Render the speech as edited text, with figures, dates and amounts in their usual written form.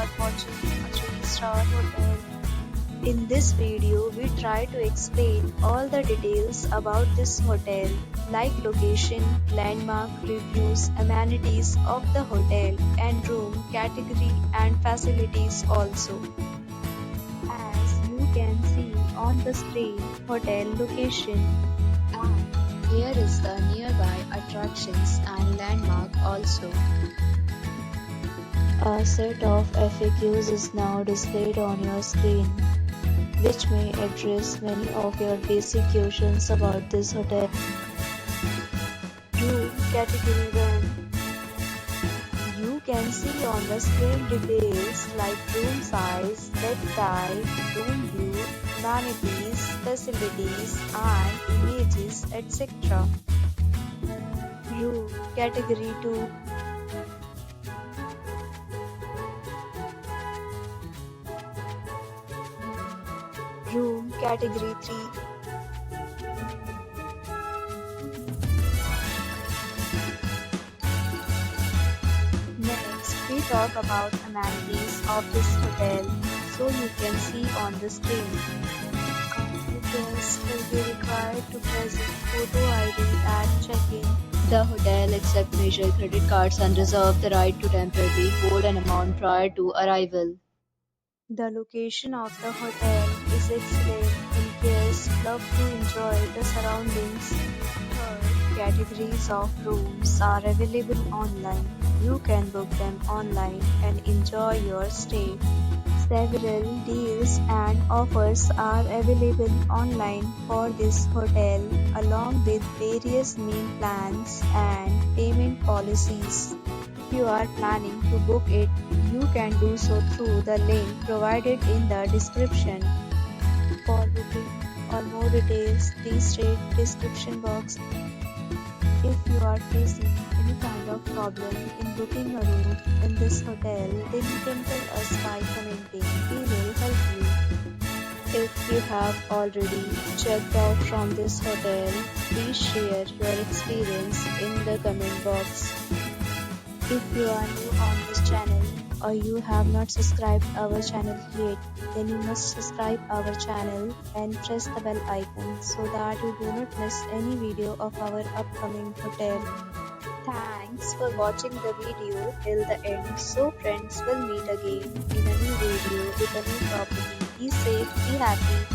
are watching a 3-star hotel. In this video, we try to explain all the details about this hotel, like location, landmark, reviews, amenities of the hotel, and room category and facilities also. As you can see on the screen, hotel location. And here is the nearby attractions and landmark also. A set of FAQs is now displayed on your screen, which may address many of your basic questions about this hotel. Room category 1. You can see on the screen details like room size, bed type, room view, amenities, facilities, and images, etc. Room category 2. Room category 3. Next, we talk about amenities of this hotel, so you can see on the screen. Guests will be required to present photo ID at check-in. The hotel accepts major credit cards and reserves the right to temporarily hold an amount prior to arrival. The location of the hotel is excellent and guests love to enjoy the surroundings. Third, categories of rooms are available online. You can book them online and enjoy your stay. Several deals and offers are available online for this hotel, along with various meal plans and payment policies. If you are planning to book it, you can do so through the link provided in the description. For booking or more details, please read description box. If you are facing any kind of problem in booking a room in this hotel, then you can tell us by commenting. We will help you. If you have already checked out from this hotel, please share your experience in the comment box. If you are new on this channel or you have not subscribed our channel yet, then you must subscribe our channel and press the bell icon so that you do not miss any video of our upcoming hotel. Thanks for watching the video till the end. So friends, will meet again in a new video with a new property. Be safe, be happy.